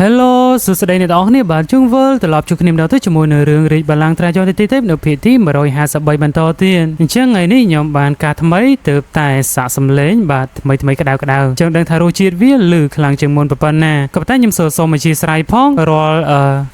Hello សួស្តីអ្នកទាំងអស់គ្នាបាទជួងវិលត្រឡប់ជួបគ្នាម្ដងទៀតជាមួយនៅរឿងរាជបល្ល័ង្កត្រាចរទីទេពនៅភាគទី153បន្តទៀតអញ្ចឹងថ្ងៃនេះខ្ញុំបានការថ្មីទើបតែសាកសំឡេងបាទថ្មីក្តៅអញ្ចឹងដឹងថារសជាតិវាលឺខ្លាំងជាងមុនប៉ុណ្ណាក៏ប៉ុន្តែខ្ញុំសូមអធិស្ឋានផងរាល់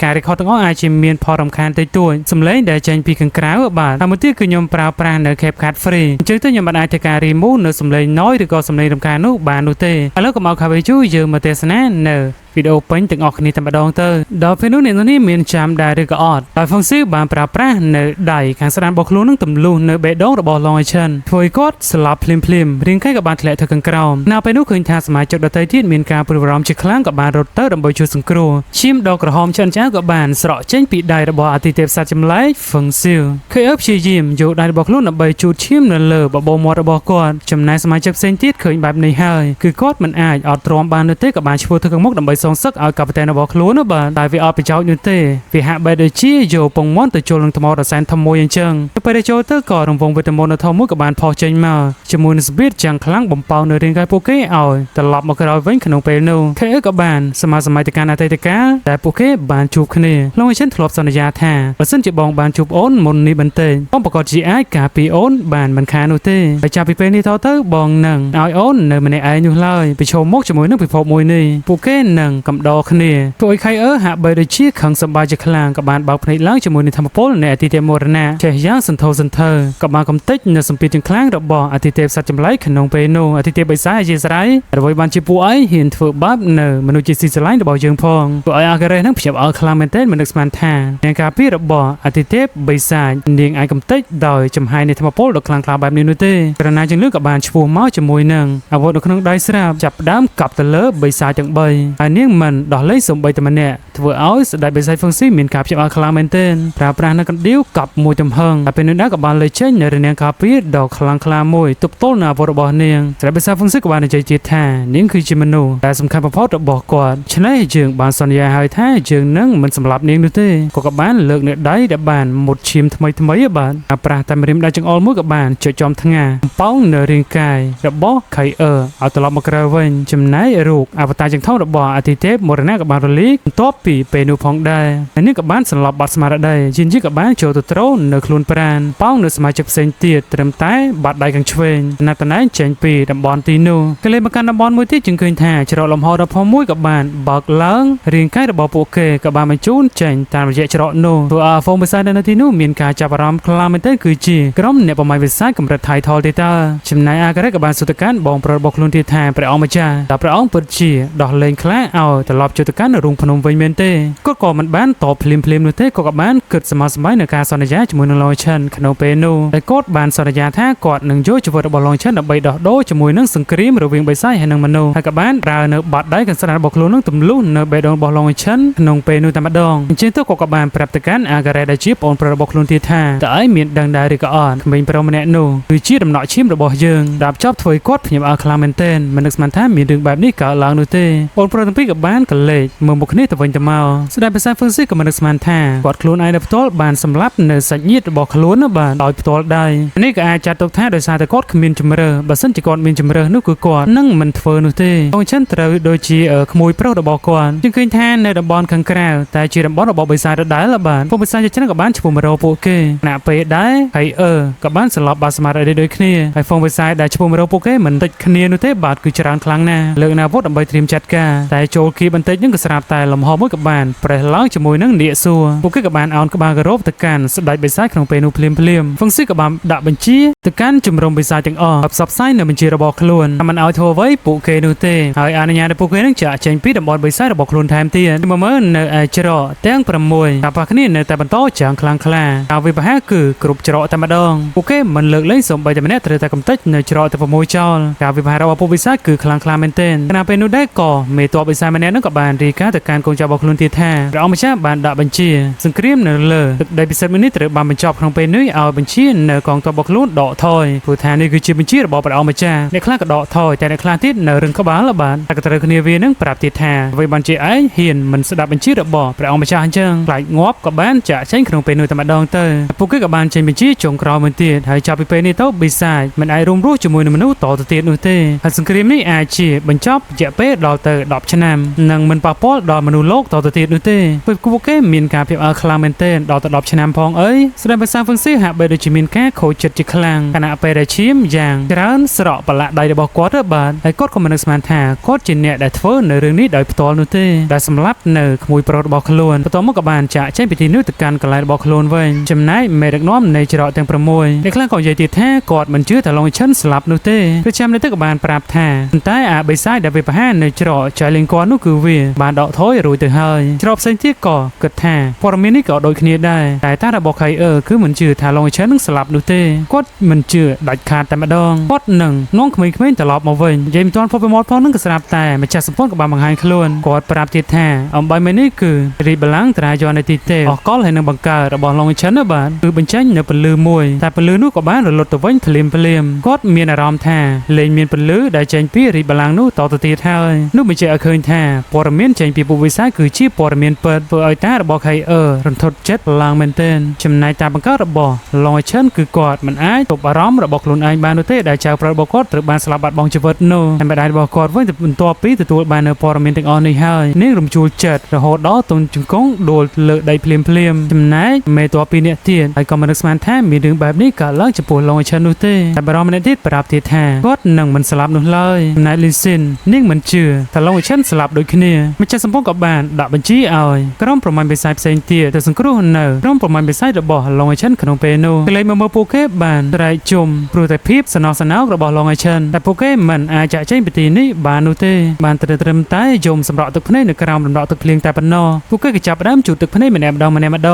ការ record ទាំងអស់អាចជាមានផលរំខានតិចតួចសំឡេងដែលចេញពីខាងក្រៅបាទហើយមួយទៀតគឺខ្ញុំប្រើប្រាស់នៅ CapCut Free អញ្ចឹងទៅខ្ញុំបានអាចធ្វើការ remove នៅសំឡេង noise ឬក៏សំឡេងរំខាននោះបាននោះទេឥឡូវកុំឲ្យខាវេជូយើងមកទស្សនានៅវីដេអូពេញទាំងអស់គ្នាតែម្ដងទៅដល់ពេលនោះអ្នកនេះមានចាំដែរឬក៏អត់ដោយ Fonsi បានប្រើប្រាស់នៅដៃខាងស្ដាំរបស់ខ្លួននឹងទម្លុះនៅបេះដូងរបស់ Long Chen ធ្វើឲ្យគាត់ស្លាប់ភ្លាមរាងកាយក៏បានធ្លាក់ទៅខាងក្រោមនៅពេលនោះឃើញថាសមាជិកដទៃទៀតមានការព្រួយបារម្ភជាខ្លាំងក៏បានរត់ទៅដើម្បីជួយសង្គ្រោះឈាមដ៏ក្រហមឆ្អិនឆ្អាវក៏បានស្រក់ចេញពីដៃរបស់អាទិទេពសត្វចម្លែក Fonsi ខេអឺព្យាយាមយកដៃរបស់ខ្លួនដើម្បីជូតឈាមនៅលើបបោមាត់របស់គាត់ចំណែកសមាជិកផ្សេងទៀតឃើញបែបនេះហើយគឺគាត់មិនអាចអត់ទ្រាំបាននោះទេក៏បានឈ្មោះទៅខាងមុខដើម្បីសងសឹកឲ្យកាប៉ីតែនរបស់ខ្លួននោះបាទតែវាអត់ប្រយោជន៍នោះទេវាហាក់បីដូចជាយកពងមាន់ទៅចូលនឹងថ្មដ៏សែនធំមួយអញ្ចឹងទៅពេលចូលទៅក៏រង្វង់វីតាមីនដ៏ធំមួយក៏បានផុសចេញមកជាមួយនឹងស្ពីតយ៉ាងខ្លាំងបំផៅនៅរាងកាយពួកគេឲ្យត្រឡប់មកក្រោយវិញក្នុងពេលនោះខេអឺក៏បានសមាសម័យទៅកាន់អតីតកាលតែពួកគេបានជួបគ្នាលោកអញ្ចឹងធ្លាប់សន្យាថាបើសិនជាបងបានជួបអូនមុននេះបន្តិចបងប្រកាសជាអាចការពារអូនបានមិនខាននោះទេហើយចាប់ពីពេលនេះទៅបងនឹងឲ្យអូននៅម្នាក់ឯងនោះឡើយប្រឈមមុខជាមួយនឹងពិភពមួយនេះពួកគេនឹងកំដរគ្នាពួកឯខៃអឺហាក់បីដូចជាខឹងសម្បាជាខ្លាំងក៏បានបើកភ្នែកឡើងជាមួយនឹងធម្មពលនៃអតិទេពមរណៈចេះយ៉ាងសន្ធោសន្ធើក៏បានកំទេចនៅសម្ពាធយ៉ាងខ្លាំងរបស់អតិទេពសត្វចម្លែកក្នុងពេលនោះអតិទេពបិសាចអជាស្រ័យអ្វីបានជាពួកឯងហ៊ានធ្វើបាបនៅមនុស្សជាស៊ីស្រឡាញ់របស់យើងផងពួកឯងអាការ៉េនឹងភ្ញាក់អើខ្លាំងមែនទែនមិននឹកស្មានថានាងការពាររបស់អតិទេពបិសាចនាងអាចកំទេចដោយចំហាយនៃធម្មពលដ៏ខ្លាំងក្លាបែបនេះនោះទេក្រណាជាងលឿក៏បានឈ្មោះមកជាមួយនឹងអាវុធនៅក្នុងដៃស្រាប់ចាប់ផ្ដើមកាប់ទៅលើបិសាចទាំង3ហើយនាងមិនដោះលែងសំបីតែម្នាក់ធ្វើឲ្យស្ដេចបិសាច Fonsi មានការភ្ញាក់អើខ្លាំងមែនទែនប្រើប្រាស់នៅកណ្ដៀវកាប់មួយទំហឹងតែពេលនោះដែរក៏បានលេចចេញនៅរនាំងការពារដ៏ខ្លាំងក្លាមួយទប់ទល់នឹងអាវុធរបស់នាងស្ដេចបិសាច Fonsi ក៏បាននិយាយទៀតថានាងគឺជាមនុស្សដែលសំខាន់បំផុតរបស់គាត់ឆ្នេះយើងបានសន្យាហើយថាយើងនឹងមិនសម្លាប់នាងនោះទេក៏បានលើកនៅដៃដែលបានមុតឈាមថ្មីបាទប្រាស់តែម្រាមដៃចង្អុលមួយក៏បានចុចចំថ្ងាប៉ោងនៅរាងកាយរបស់ខៃអឺឲ្យត្រឡប់មកក្រៅវិញចំណែករូបអវតារយ៉ាងធំរបស់អតិទេពមរណៈក៏បានរលាយបន្ទាប់ពីពេលនោះផងដែរហើយនេះក៏បានសន្លប់បាត់ស្មារតីជាក៏បានចូលទៅត្រូននៅខ្លួនប្រាណប៉ោងនៅសមាជិកផ្សេងទៀតត្រឹមតែបាត់ដៃខាងឆ្វេងណាត់តណែងចេញពីតំបន់ទីនោះក៏លេបមកកាន់តំបន់មួយទៀតជាងឃើញថាច្រកលំហដ៏ធំមួយក៏បានបើកឡើងរាងកាយរបស់ពួកគេក៏បានបញ្ជូនចេញតាមរយៈច្រកនោះព្រោះហ្វូងបិសាចនៅទីនោះមានការចាប់អារម្មណ៍ខ្លាំងមែនទែនគឺជាក្រុមអ្នកប្រមាញ់បិសាចកម្រិតថៃថលទេតើចំណែកអាការ៉េក៏បានសុទ្ធកាន់បងប្រុសរបស់ខ្លួនទៀតថាព្រះអង្គម្ចាស់តើព្រះអង្គពិតជាដោះលែងខ្លាឲ្យត្រឡប់ចូលទៅកាន់រូងភ្នំវិញមែនទេគាត់ក៏មិនបានតបភ្លាមនោះទេក៏បានគិតសម័យនៅការសន្យាជាមួយនឹង Long Chen ក្នុងពេលនោះហើយគាត់បានសន្យាថាគាត់នឹងយកជីវិតរបស់ Long Chen ដើម្បីដោះដូរជាមួយនឹងសង្គ្រាមរវាងបិសាចហើយនិងមនុស្សហើយក៏បានប្រើនៅបាត់ដៃខាងស្ដាំរបស់ខ្លួននឹងទម្លុះនៅបេះដូងរបស់ Long Chen ក្នុងពេលនោះតែម្ដងអញ្ចឹងទៅគាត់ក៏បានប្រាប់ទៅកាន់អាការ៉េដែលជាប្អូនប្រុសរបស់ខ្លួនទៀតថាតើឯងមានដឹងដែរឬក៏អត់ក្មេងប្រុសម្នាក់នោះគឺជាដំណក់ឈាមរបស់យើងដាប់ចប់ធ្វើឲ្យគាត់ភ្ញាក់អើខ្លាំងមែនទែនមិននឹកស្មានថាមានរឿងបែបនេះកើតឡើងនោះទេបងប្រុសទាំងពីរក៏បានកលេចមើលមុខគ្នាទៅវិញទៅមកស្ដេចបិសាច Fonsi ក៏មិននឹកស្មានថាគាត់ខ្លួនឯងដោយផ្ទាល់បានសម្លាប់នៅសាច់ញាតិរបស់ខ្លួនបាទដោយផ្ទាល់ដៃនេះក៏អាចចាត់ទុកថាដោយសារតែគាត់គ្មានជំរឿបើសិនជាគាត់មានជំរឿនោះគឺគាត់នឹងមិនធ្វើនោះទេបងចិនត្រូវដូចជាក្មួយប្រុសរបស់គាត់ជាឃើញថានៅតំបន់ខាងក្រៅតែជាតំបន់របស់បិសាចដដែលបាទពួកបិសាចជាច្រើនក៏បានឈ្មោះមករកពួកគេណាពេលដែរហើយក៏បានស្លាប់បាត់ស្មារតីដូចគ្នាហើយហ្វូងបិសាចដែលឈ្មោះមករកពួកគេមិនតិចគ្នានោះទេបាទគឺច្រើនខ្លាំងណាស់លើកអាវុធដើម្បីត្រៀមចាត់ការតែចូលគីបន្តិចនឹងក៏ស្រាប់តែលំហមួយក៏បានប្រេះឡើងជាមួយនឹងនាគសួរពួកគេក៏បានអោនក្បាលគោរពទៅកាន់ស្ដេចបិសាចក្នុងពេលនោះភ្លាមហ្វុងស៊ីក៏បានដាក់បញ្ជាទៅកាន់ជំរំបិសាចទាំងអស់ផ្សព្វផ្សាយនៅបញ្ជារបស់ខ្លួនមិនឲ្យធ្វើអ្វីពួកគេនោះទេហើយអនុញ្ញាតឲ្យពួកគេនឹងចាក់ចេញពីតំបន់បិសាចរបស់ខ្លួនថែមទៀតមើលនៅឯច្រកទាំង6តែប៉ះគ្នានៅតែបន្តចាំងខ្លាំងក្លាហើយវាប្រហែលគឺគ្រប់ច្រកតែម្ដងពួកគេមិនលើកលែងសូម្បីតែម្នាក់ត្រូវតែកំទេចនៅច្រកទាំង6ចោលការវិភាគរបស់ពួកបិសាចគឺខ្លាំងក្លាមែនទែនខណៈពេលនោះដែរក៏មេតបបិសាចម្នាក់នឹងក៏បានរាយការណ៍ទៅកាន់កូនចៅរបស់ខ្លួនទៀតថាព្រះអង្គម្ចាស់បានដាក់បញ្ជាសង្គ្រាមនៅលើទឹកដីពិសិដ្ឋមួយនេះត្រូវបានបញ្ចប់ក្នុងពេលនេះឲ្យបញ្ជានៅកងទ័ពរបស់ខ្លួនដកថយព្រោះថានេះគឺជាបញ្ជារបស់ព្រះអង្គម្ចាស់អ្នកខ្លះក៏ដកថយតែអ្នកខ្លះទៀតនៅរឹងក្បាលបាទតែក៏ត្រូវគ្នាវានឹងប្រាប់ទៀតថាអ្វីបានជាឯងហ៊ានមិនស្ដាប់បញ្ជារបស់ព្រះអង្គម្ចាស់អញ្ចឹងខ្លាចងាប់ក៏បានចាក់ចេញក្នុងពេលនោះតែម្ដងទៅពួកគេក៏បានចេញបញ្ជាចុងក្រោយមួយទៀតហើយចាប់ពីពេលនេះទៅបិសាចមិនអាចរួមរស់ជាមួយនឹងមនុស្សតទៅទៀតនោះទេហើយសង្គ្រាមនេះអាចជាបញ្ចប់រយៈពេលដល់ទៅ10ឆ្នាំនិងមិនប៉ះពាល់ ដល់មនុស្សលោកតទៅទៀតនោះទេពេលពួកគេមានការភាពអើខ្លាំងមែនទែនដល់ទៅ10ឆ្នាំផងអីស្ដេចបិសាហ្វឹងស៊ីហាក់បីដូចជាមានការខូចចិត្តជាខ្លាំងខណៈពេលដែលឈាមយ៉ាងច្រើនស្រក់ប្រឡាក់ដៃរបស់គាត់ទៅបាទហើយគាត់ក៏មិននឹកស្មានថាគាត់ជាអ្នកដែលធ្វើនៅរឿងនេះដោយផ្ទាល់នោះទេដែលសម្លាប់នៅក្មួយប្រុសរបស់ខ្លួនបន្ទាប់មកក៏បានចាក់ចេញពីទីនោះទៅកាន់កន្លែងរបស់ខ្លួនវិញចំណែកមេដឹកនាំនៃច្រកទាំង6អ្នកខ្លះក៏និយាយទៀតថាគាត់មិនជឿថាឡុងឈិនស្លាប់នោះទេព្រះចាំនេះទៅក៏បានប្រាប់ថាប៉ុន្តែអាបិសាចដែលវាប្រហារនៅច្រកចៃលេងគាត់នោះគឺវាបានដកថយរួចទៅហើយច្រកផ្សេងទៀតក៏គិតថាព័ត៌មាននេះក៏ដូចគ្នាដែរតែតារបស់ខៃគឺមិនជឿថាឡុងឈិននឹងស្លាប់នោះទេគាត់មិនជឿដាច់ខាតតែម្ដងគាត់នឹងនាំក្មេងៗត្រឡប់មកវិញនិយាយមិនទាន់ផុតពីមាត់ផងនឹងក៏ស្រាប់តែម្ចាស់សម្ពន្ធក៏បានបង្ហាញខ្លួនគាត់ប្រាប់ទៀតថាអំបីមេនេះគឺរីបលាំងត្រាយនៅទីទេអកលហើយនឹងបង្កើតរបស់ឡុងឈិនណាបាទគឺបញ្ចេញនៅពលឺមួយតែពលឺនោះក៏បានរលត់ទៅវិញភ្លាមគាត់មានអារម្មណ៍ថាលេងមានពលឺដែលចេញពីរីបលាំងនោះតទៅទៀតហើយនោះបញ្ជាក់ឲ្យឃើញថាព័ត៌មានចេញពីពួកវិសាគឺជាព័ត៌មានពិតធ្វើឲ្យតារបស់ខៃរន្ធត់ចិត្តឡើងមែនទែនចំណែកតាបង្កើតរបស់ឡុងឈិនគឺគាត់មិនអាចទប់អារម្មណ៍របស់ខ្លួនឯងបាននោះទេដែលចៅប្រុសរបស់គាត់ត្រូវបានស្លាប់បាត់បង់ជីវិតនោះតែម្ដាយរបស់គាត់វិញបន្ទាប់ពីទទួលបាននៅព័ត៌មានទាំងអស់នេះហើយនាងរំជួលចិត្តរហូតដល់ទុនជង្គង់ដួលលើដីភ្លាមចំណែកមេតបពីអ្នកទៀតហើយក៏មិននឹកស្មានថាមានរឿងបែបនេះកើតឡើងចំពោះឡុងឈិននោះទេតែបារម្ភម្នាក់ទៀតប្រាប់ទៀតថាគាត់នឹងមិនស្លាប់នោះឡើយចំណែកលីស៊ីននាងមិនជឿថាឡុងឈិនស្លាប់ដូចគ្នាម្ចាស់សម្ពន្ធក៏បានដាក់បញ្ជាឲ្យក្រុមប្រមាញ់បិសាចផ្សេងទៀតទៅសង្គ្រោះនៅក្រុមប្រមាញ់បិសាចរបស់ឡុងឈិនក្នុងពេលនោះកលែងមកមើលពួកគេបានត្រែកជុំព្រោះតែភាពសណោះសណៅរបស់ឡុងឈិនតែពួកគេមិនអាចចាក់ចេញពីទីនេះបាននោះទេបានត្រឹមតែយំសម្រក់ទឹកភ្នែកនៅក្រោមរំដក់ទឹកភ្លៀងតែប៉ុណ្ណោះពួកគេក៏ចាប់ផ្ដើមជូតទឹកភ្នែកម្នាក់ម្ដ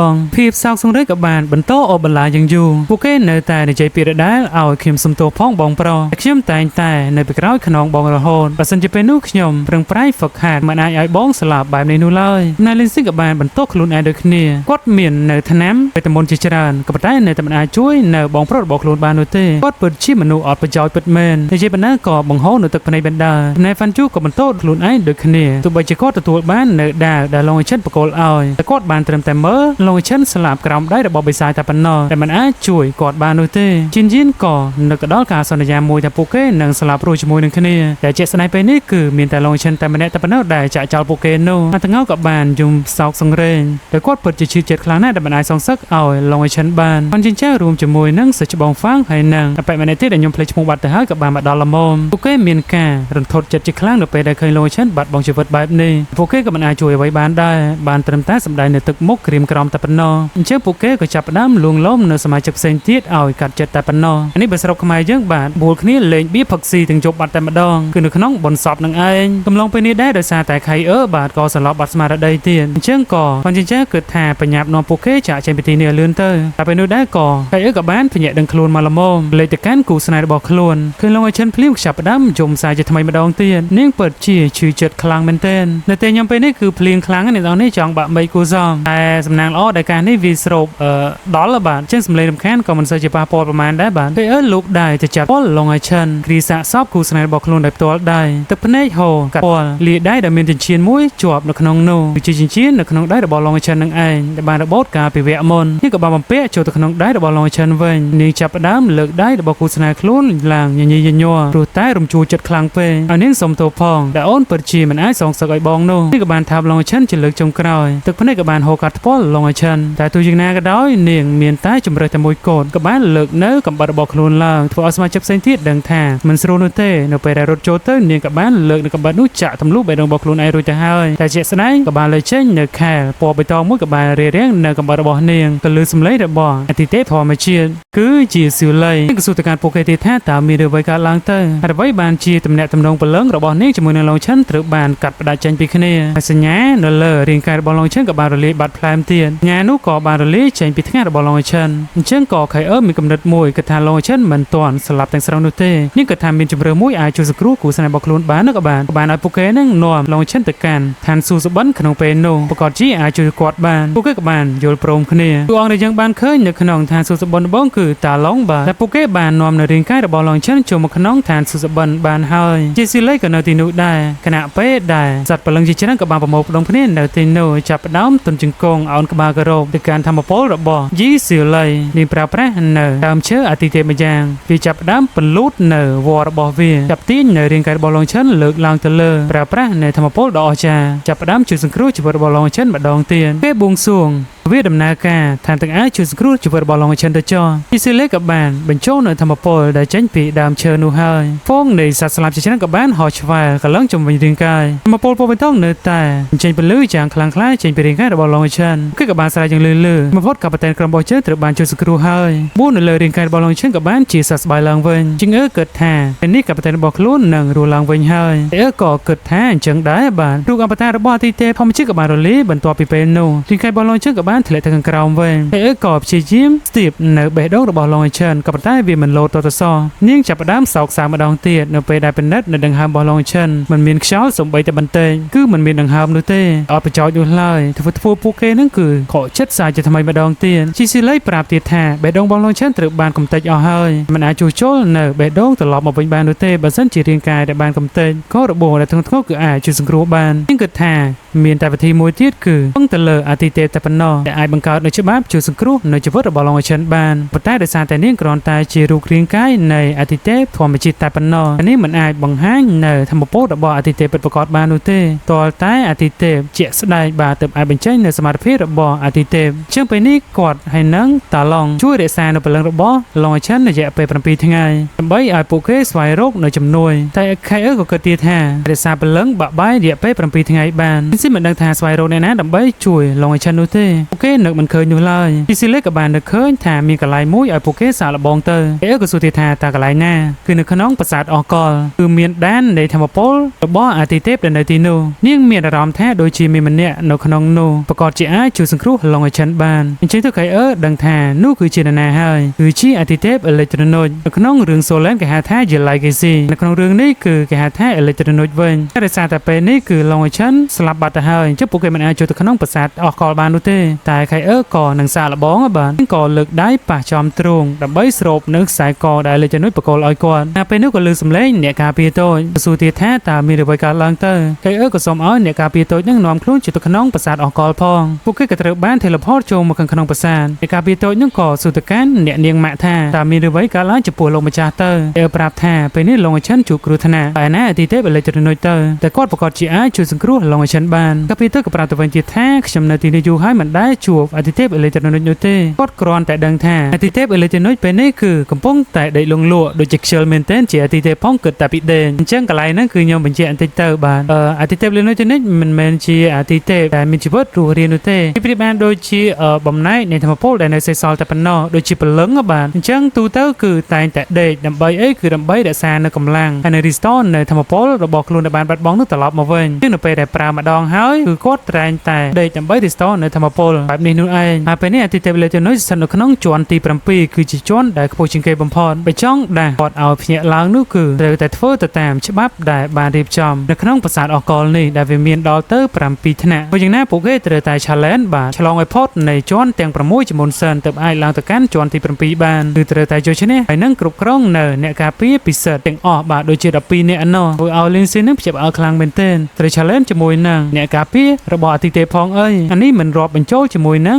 ងភាពសោកសង្រេងក៏បានបន្តអូសបន្លាយយ៉ាងយូរពួកគេនៅតែនិយាយពីរដាលឲ្យខ្ញុំសុំទោសផងបងប្រុសខ្ញុំតែងតែនៅពីក្រោយខ្នងបងរហូតបើសិនជាពេលនោះខ្ញុំប្រឹងប្រែងហ្វឹកហាត់មិនអាចឲ្យបងស្លាប់បែបនេះនោះឡើយណៃលីនស៊ីក៏បានបន្តខ្លួនឯងដូចគ្នាគាត់មាននៅថ្នាំវេទមន្តជាច្រើនក៏ប៉ុន្តែនៅតែមិនអាចជួយនៅបងប្រុសរបស់ខ្លួនបាននោះទេគាត់ពិតជាមនុស្សអត់ប្រយោជន៍ពិតមែននិយាយប៉ុណ្ណាក៏បង្ហូរនៅទឹកភ្នែកបណ្ដាណែហ្វាន់ជូក៏បន្តខ្លួនឯងដូចគ្នាទោះបីជាគាត់ទទួលបាននៅដាវដែលឡុងឈិនបកគលឲ្យតែគាត់បានត្រឹមតែមើលឡុងឈិនស្លាប់ក្រោមដៃរបស់បិសាចតែប៉ុណ្ណោះតែមិនអាចជួយគាត់បាននោះទេជីនយៀនក៏នឹកដល់ការសន្យាមួយថាពួកគេនឹងស្លាប់រួចជាមួយនឹងគ្នាតែជាក់ស្ដែងពេលនេះគឺមានតែឡុងឈិនតែម្នាក់តែប៉ុណ្ណោះដែលចាក់ចោលពួកគេនោះអាទាំងក៏បានយំសោកសង្រេងតែគាត់ពិតជាឈឺចិត្តខ្លាំងណាស់ដែលមិនអាចសងសឹកឲ្យឡុងឈិនបានគាត់ចិញ្ចារួមជាមួយនឹងសិស្សច្បងហ្វាងហើយនឹងតែម្នាក់ទៀតដែលខ្ញុំភ្លេចឈ្មោះបាត់ទៅហើយក៏បានមកដល់ល្មមពួកគេមានការរន្ធត់ចិត្តជាខ្លាំងនៅពេលដែលឃើញឡុងឈិនបាត់បង់ជីវិតបែបនេះពួកគេក៏មិនអាចជួយអ្វីបានដែរបានត្រឹមតែសម្ដែងនៅទឹកមុខក្រៀមក្រំតែប៉ុណ្ណោះអញ្ចឹងពួកគេក៏ចាប់ផ្ដើមលួងលោមនៅសមាជិកផ្សេងទៀតឲ្យកាត់ចិត្តតែប៉ុណ្ណោះនេះបើស្រុកខ្មែរយើងបាទបួលគ្នាលេងបៀផឹកស៊ីទាំងជប់បាត់តែម្ដងគឺនៅក្នុងបុណ្យសពនឹងឯងកំឡុងពេលនេះដែរដោយសារតែខៃបាទក៏សន្លប់បាត់ស្មារតីទៀតអញ្ចឹងក៏គាត់ចិញ្ចាគិតថាបញ្ញាប់នាំពួកគេចាក់ចេញពីទីនេះលឿនទៅតែពេលនោះដែរក៏ខៃក៏បានភ្ញាក់ដឹងខ្លួនមកល្មមលេចទៅកាន់គូស្នេហ៍របស់ខ្លួនឃើញឡុងឈិនភ្លាមចាប់ផ្ដើមយំសាយជាថ្មីម្ដងទៀតនាងពិតជាឈឺចិត្តខ្លាំងមែនទែននៅតែខ្ញុំពេលនេះគឺភ្លៀងខ្លាំងនេះដល់នេះចង់បាក់បីគូសំតែសំណាងល្អដែលការនេះវាស្រូបដល់បាទចឹងសម្លេងរំខានក៏មិនសូវជាប៉ះពាល់ប្រហែលដែរបាទពេលលោកដែរទៅចាប់ពលឡុងឈិនគ្រីសាក់សពគូស្នេហ៍របស់ខ្លួនដោយផ្ទាល់ដែរទឹកភ្នែកហូរកាត់ពលលាដៃដែលមានចិញ្ចៀនមួយជាប់នៅក្នុងនោះគឺជាចិញ្ចៀននៅក្នុងដៃរបស់ឡុងឈិននឹងឯងដែលបានរបូតកាលពីវគ្គមុននេះក៏បានបំពាក់ចូលទៅក្នុងដៃរបស់ឡុងឈិនវិញនាងចាប់ផ្ដើមលើកដៃរបស់គូស្នេហ៍ខ្លួនឡើងញញីញញ័រព្រោះតែរំជួលចិត្តខ្លាំងពេកហើយនាងសុំទោសផងដែលអូនពិតជាមិនអាចសងសឹកឲ្យបងនោះនេះក៏បានថាបឡុងឈិនជាលើកចុងក្រោយទឹកភ្នែកក៏បានហូរកាត់ពលឡុងឈិនតែទោះយ៉ាងណាក៏ដោយនាងមានតែជំរើសតែមួយកូនក៏បានលើកនៅកំបិតរបស់ខ្លួនឡើងធ្វើឲ្យសមាជិកផ្សេងទៀតដឹងថាមិនស្រួលនោះទេនៅពេលដែលរត់ចូលទៅនាងក៏បានលើកនៅកំបិតនោះចាក់ទម្លុះបេះដូងរបស់ខ្លួនឯងរួចទៅហើយតែជាក់ស្ដែងក៏បានលើចេញនៅខែលពណ៌បៃតងមួយក៏បានរារាំងនៅកំបិតរបស់នាងក៏លើសំឡេងរបស់អតិថិធម្មជាតិគឺជាសៀវលៃក៏សួរទៅកាន់ពួកគេទៀតថាតើមានអ្វីកើតឡើងទៅហើយអ្វីបានជាទំនាក់ទំនងព្រលឹងរបស់នាងជាមួយនឹងឡុងឈិនត្រូវបានកាត់ផ្ដាច់ចេញពីគ្នាហើយសញ្ញានៅលើរាងកាយរបស់ឡុងឈិនក៏បានរលាយបាត់ផ្លែមទៀតញ៉ានោះក៏បានរលាយចេញពីថ្ងាសរបស់ឡុងឈិនអញ្ចឹងក៏ខៃមានកំណត់មួយគឺថាឡុងឈិនមិនទាន់ស្លាប់ទាំងស្រុងនោះទេនេះក៏ថាមានជំរឿមួយអាចជួយសង្គ្រោះគូស្នេហ៍របស់ខ្លួនបានក៏បានឲ្យពួកគេនឹងនាំឡុងឈិនទៅកាន់ឋានសួគ៌សុបិនក្នុងពេលនោះប្រកាសជាអាចជួយគាត់បានពួកគេក៏បានយល់ព្រមគ្នាតួអង្គដែលយើងបានឃើញនៅក្នុងឋានសួគ៌សុបិនដំបូងគឺតាឡុងបាទតែពួកគេបាននាំនៅរាងកាយរបស់ឡុងឈិនចូលមកក្នុងឋានសួគ៌សុបិនបានហើយជាស៊ីលីក៏នៅទីនោះដែរគណៈពេលដែលសត្វព្រលឹងជាច្រើនក៏បានប្រមូលផ្ដុំគ្នានៅទីនោះចាប់ផ្ដើមទុនជង្គង់អោនក្បាលគោរពទៅកាន់ធម្មពលរបស់យីស៊ីលីនេះប្រើប្រាស់នៅដើមឈើអាទិទេពម្យ៉ាងវាចាប់ផ្ដើមបន្លូតនៅវល្លិរបស់វាចាប់ទាញនៅរាងកាយរបស់ឡុងឈិនលើកឡើងទៅលើប្រើប្រាស់នៅធម្មពលដ៏អស្ចារ្យ ចាប់ផ្ដើមជួយសង្គ្រោះជីវិតរបស់ឡងចិនម្ដងទៀតពេលបួងសួងវាដំណើរការថាទាំងអាចជួយសង្គ្រោះជីវិតរបស់ឡងចិនទៅចោះទីស៊ីលេក៏បានបញ្ចូលនៅធម្មពលដែលចេញពីដើមឈើនោះហើយហ្វូងនៃសត្វស្លាបជាច្រើនក៏បានហោះឆ្វែលកឡើងជំវិញរាងកាយធម្មពលពោបិទងនៅតែចេញពលឺយ៉ាងខ្លាំងក្លាចេញពីរាងកាយរបស់ឡងចិនគឺក៏បានស្រែកយ៉ាងលឺមកផុតកាប៉ាតេនក្រុមរបស់ជើងត្រូវបានជួយសង្គ្រោះហើយបួននៅលើរាងកាយរបស់ឡងចិនក៏បានជាសះស្បើយឡើងវិញជាងគិតថាពេលនេះកាប៉ាតេនរបស់ខ្លួននឹងរស់ឡើងវិញហើយក៏គិតថាអញ្ចឹងដែរបាទរូបអបតាររបស់អាទិទេពធម្មជាតិក៏បានរលាយបន្ទាប់ពីពេលនោះរាងកាយរបស់ឡងចិនក៏បានធ្លាក់ទៅខាងក្រោមវិញក៏ព្យាយាមស្ទាបនៅបេះដូងរបស់ឡងចិនក៏ប៉ុន្តែវាមិនលោតទៅសោះនាងចាប់ផ្ដើមសោកសៅម្ដងទៀតនៅពេលដែលពិនិត្យនៅដង្ហើមរបស់ឡងចិនមិនមានខ្យល់សូម្បីតែបន្តិចគឺមិនមានដង្ហើមនោះទេអត់ប្រចោចនោះឡើយធ្វើពួកគេនឹងគឺខកចិត្តសាជាថ្មីម្ដងទៀតជីស៊ីលីប្រាប់ទៀតថាបេះដូងរបស់ឡងចិនត្រូវបានកំទេចអស់ហើយមិនអាចជួសជុលនៅបេះដូងត្រឡប់មកវិញបាននោះទេបើសិនជារាងកាយដែលបានកំទេចក៏របួសដែលធ្ងន់ធ្ងរគឺអាចជួយសង្គ្រោះបាននាងគិតថាមានតែវិធីមួយទៀតគឺពឹងទៅលើអាទិទេពតែប៉ុណ្ណោះដែលអាចបង្កើតនូវច្បាប់ជួយសង្គ្រោះនៅជីវិតរបស់ឡងចិនបានប៉ុន្តែដោយសារតែនាងគ្រាន់តែជារូបរាងកាយនៃអាទិទេពធម្មជាតិតែប៉ុណ្ណោះនេះមិនអាចបង្ហាញនៅធម្មពលរបស់អាទិទេពពិតប្រាកដបាននោះទេទាល់តែអាទិទេពជាក់ស្ដែងបាទទើបអាចបញ្ចេញនៅសមត្ថភាពរបស់អាទិទេពជាងពេលនេះគាត់ហើយនឹងតាឡុងជួយរក្សានៅព្រលឹងរបស់ឡងចិនរយៈពេល7ថ្ងៃដើម្បីឲ្យពួកគេស្វែងរកនៅជំនួយតែខៃក៏គិតទៀតថារក្សាព្រលឹងបាក់បាយរយៈពេល7ថ្ងៃបានស៊ីមិនដឹងថាស្វែងរកអ្នកណាដើម្បីជួយឡងចិននោះទេពួកគេនឹកមិនឃើញនោះឡើយទីស៊ីលេក៏បាននឹកឃើញថាមានកន្លែងមួយឲ្យពួកគេសាកល្បងទៅក៏សួរទៀតថាតើកន្លែងណាគឺនៅក្នុងប្រាសាទអកលគឺមានដាននៃធម្មពលរបស់អាទិទេពដែលនៅទីនោះនាងមានអារម្មណ៍ថាដូចជាមានម្នាក់នៅក្នុងនោះប្រកាសជាអាចជួយសង្គ្រោះឡងចិនបានអញ្ចឹងទៅកៃដឹងថានោះគឺជានរណាហើយគឺជាអាទិទេពអេឡិចត្រូនុចនៅក្នុងរឿងសូឡែនគេហៅថាយេឡៃកេស៊ីនៅក្នុងរឿងនេះគឺគេហៅថាអេឡិចត្រូនុចវិញតែដោយសារតែពេលនេះគឺឡងចិនស្លាប់បាត់ទៅហើយអញ្ចឹងពួកគេមិនអាចចូលទៅក្នុងប្រាសាទអកលបាននោះទេតែខៃក៏នឹងសាកល្បងបាទក៏លើកដៃប៉ះចំទ្រូងដើម្បីស្រូបនៅខ្សែកដែលអេឡិចត្រូនុចបកលឲ្យគាត់តែពេលនោះក៏លើសំឡេងអ្នកការពារតូចសួរទៀតថាតើមានអ្វីកើតឡើងទៅខៃក៏សូមឲ្យអ្នកការពារតូចនឹងនាំខ្លួនទៅក្នុងប្រាសាទអកលផងពួកគេក៏ត្រូវបាន teleport ចូលមកក្នុងប្រាសាទអ្នកការពារតូចនឹងក៏សួរទៅកាន់អ្នកនាងម៉ាក់ថាតើមានអ្វីកើតឡើងចំពោះលោកម្ចាស់ទៅប្រាប់ថាពេលនេះឡងចិនជួបគ្រោះថ្នាក់តែណាអាទិទេពអេឡិចត្រូនុចទៅតែគាត់ប្រកាសជាអាចជួយសង្គ្រោះឡងចិនបានកាពីទៅក៏ប្រាប់ទៅវិញទៀតថាខ្ញុំនៅទីនេះយូរហើយមិនដែលជួបអាទិទេពអេឡិចត្រូនុចនោះទេគាត់គ្រាន់តែដឹងថាអាទិទេពអេឡិចត្រូនុចពេលនេះគឺកំពុងតែដេកលងលក់ដូចជាខ្ជិលមែនទែនជាអាទិទេពផងគិតតែពីដេញអញ្ចឹងកន្លែងហ្នឹងគឺខ្ញុំបញ្ជាក់បន្តិចទៅបាទអាទិទេពអេឡិចត្រូនុចមិនមែនជាអាទិទេពដែលមានជីវិតរស់រាននោះទេវាប្រៀបបានដូចជាបំណែកនៃធម្មពលដែលនៅសេសសល់តែប៉ុណ្ណោះដូចជាព្រលឹងបាទអញ្ចឹងទូទៅគឺតែងតែដេកដើម្បីអីគឺដើម្បីរក្សានៅកម្លាំងហើយនៅ restore នៅធម្មពលរបស់ខ្លួនដែលបានបាត់បង់នោះត្រឡប់មកវិញគឺនៅពេលដែលប្រើម្ដងហើយគឺគាត់តែងតែដេកដើម្បី restore នៅធម្មពលបែបនេះនោះឯងហើយពេលនេះអាទិទេពអេឡិចត្រូនុចស្ថិតនៅក្នុងជាន់ទី7គឺជាជាន់ដែលខ្ពស់ជាងគេបំផុតបើចង់ដែលគាត់ឲ្យភ្ញាក់ឡើងនោះគឺត្រូវតែធ្វើទៅតាមច្បាប់ដែលបានរៀបចំនៅក្នុងប្រាសាទអកលនេះដែលវាមានដល់ទៅ7ថ្នាក់ព្រោះយ៉ាងណាពួកគេត្រូវតែ challenge បាទឆ្លងឲ្យផុតនៃជាន់ទាំង6ជាមុនសិនទើបអាចឡើងទៅកាន់ជាន់ទី7បានគឺត្រូវតែយកឈ្នះហើយនឹងគ្រប់គ្រងនៅអ្នកការពារពិសិដ្ឋទាំងអស់បាទដូចជា12នាក់ណោះធ្វើឲ្យលីនស៊ីនឹងភ្ជាប់ឲ្យខ្លាំងមែនទែនត្រូវ challenge ជាមួយនឹងអ្នកការពាររបស់អាទិទេពផងអីអានេះមិនរាប់បញ្ចូលជាមួយនឹ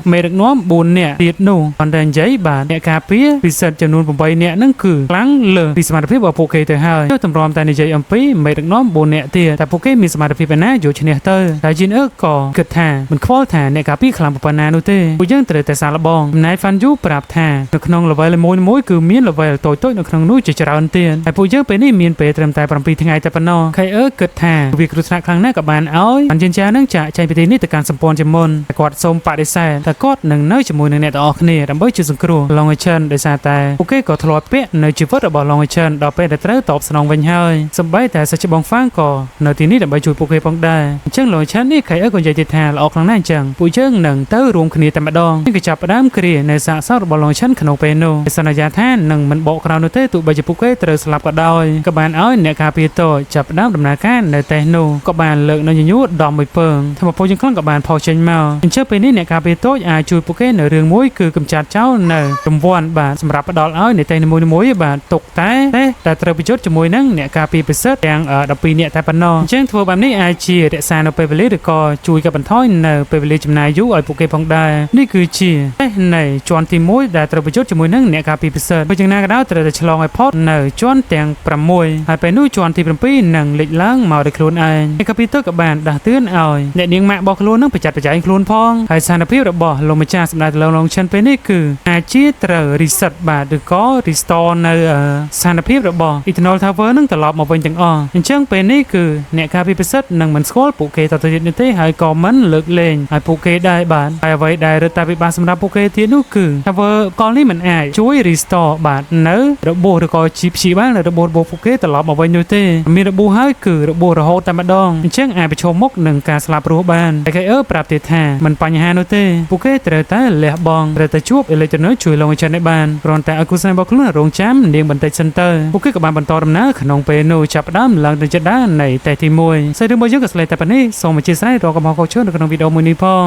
ងមេដឹកនាំ4នាក់ទៀតនោះប៉ុន្តែនិយាយបាទអ្នកការពារពិសិដ្ឋចំនួន8នាក់ហ្នឹងគឺខ្លាំងលើពីសមត្ថភាពរបស់ពួកគេទៅហើយចុះតម្រាំតែនិយាយអំពីមេដឹកនាំ4នាក់ទៀតតែពួកគេមានសមត្ថភាពណាយកឈ្នះទៅតែជីនក៏គិតថាមិនខ្វល់ថាអ្នកការពារខ្លាំងប៉ុណ្ណានោះទេពួកយើងត្រូវតែសាកល្បងណៃហ្វាន់យូប្រាប់ថានៅក្នុង level មួយគឺមាន level តូចៗនៅក្នុងនោះជាច្រើនទៀតហើយពួកយើងពេលនេះមានពេលត្រឹមតែ7ថ្ងៃតែប៉ុណ្ណោះខៃគិតថាវាគ្រោះថ្នាក់ខ្លាំងណាស់ក៏បានឲ្យបានចិញ្ចានឹងចាក់ចេញពីទីនេះទៅកាន់សម្ព័ន្ធជាមុនតែគាត់សូមបដិសេធតែគាត់នឹងនៅជាមួយនឹងអ្នកទាំងអស់គ្នាដើម្បីជួយសង្គ្រោះឡងចិនដោយសារតែពួកគេក៏ធ្លាប់ពាក់នៅជីវិតរបស់ឡងចិនដល់ពេលដែលត្រូវតបស្នងវិញហើយសម្បីតែសាច់បងហ្វាងក៏នៅទីនេះដើម្បីជួយពួកគេផងដែរអញ្ចឹងឡងចិននេះខៃក៏និយាយថាល្អខ្លាំងណាស់អញ្ចឹងពួកយើងនឹងទៅរួមគ្នាតែម្ដងគេចាប់ផ្ដើមគ្រានៅសាកសោតរបស់ឡងចិនក្នុងពេលនោះសន្យាថានឹងមិនបកក្រោយនោះទេទោះបីជាពួកគេត្រូវស្លាប់ក៏ដោយក៏បានឲ្យអ្នកការពារតូចចាប់ផ្ដើមដំណើរការនៅតេសនោះក៏បានលើកនៅញញួរដំមួយពើងធម្មពលជាងខ្លាំងក៏បានផុសចេញមកអញ្ចឹងពេលនេះអ្នកការពារតូចអាចជួយពួកគេនៅរឿងមួយគឺកម្ចាត់ចោលនៅរង្វាន់បាទសម្រាប់ផ្ដល់ឲ្យនៅតេសនីមួយៗបាទទុកតែត្រូវបញ្ចុតជាមួយនឹងអ្នកការពារពិសិដ្ឋទាំង12នាក់តែប៉ុណ្ណោះអញ្ចឹងធ្វើបែបនេះអាចជារក្សានៅពេលវេលាឬក៏ជួយកាត់បន្ថយនៅពេលវេលាចំណាយយូរឲ្យពួកគេផងដែរនេះគឺជានៃជាន់ទី1ដែលត្រូវបញ្ចុតជាមួយនឹងអ្នកការពារពិសិដ្ឋបើយ៉ាងណាក៏ដោយត្រូវតែឆ្លងឲ្យផុតនៅជាន់ទាំង6ហើយពេលនោះជាន់ទី7នឹងលេចឡើងមកដោយខ្លួនឯងអ្នកការពារទៅក៏បាន ដាស់តឿនឲ្យអ្នកនាងម៉ាក់របស់ខ្លួននឹងប្រចាំប្រចែងខ្លួនផងហើយស្ថានភាពរបស់លោកម្ចាស់សម្ដេចឡងឈិនពេលនេះគឺអាចជាត្រូវ reset បាទឬក៏ restore នៅស្ថានភាពរបស់ Eternal Tower នឹងត្រឡប់មកវិញទាំងអស់អញ្ចឹងពេលនេះគឺអ្នកការពិសិដ្ឋនឹងមិនស្គាល់ពួកគេតទៅទៀតនេះទេហើយក៏មិនលើកលែងឲ្យពួកគេដែរបាទហើយអ្វីដែលរឹតតែពិបាកសម្រាប់ពួកគេទៀតនោះគឺ Tower កលនេះមិនអាចជួយ restore បាទនៅរបួសឬក៏ជីព្យាបាលនៅរបួសរបស់ពួកគេត្រឡប់មកវិញនោះទេមានរបួសហើយគឺរបួសរហូតតែម្ដងអញ្ចឹងអាចប្រឈមមុខនឹងការស្លាប់រស់បានតែគេប្រាប់ទៀតថាមិនបញ្ហានោះទេពួកគេត្រូវតែលះបង់ត្រូវតែជួប Electronus ជួយលងចិត្តនេះបានគ្រាន់តែឲ្យគូស្នេហ៍របស់ខ្លួនរងចាំនាងបន្តិចសិនទៅពួកគេក៏បានបន្តដំណើរក្នុងពេលនោះចាប់ផ្ដើមឡើងទៅចិត្តដែរនៃតែទី1សូមរឿងរបស់យើងក៏ស្លេតតែប៉ុណ្នេះសូមអធិស្ឋានរកកំហុសខុសឆ្គងនៅក្នុងវីដេអូមួយនេះផង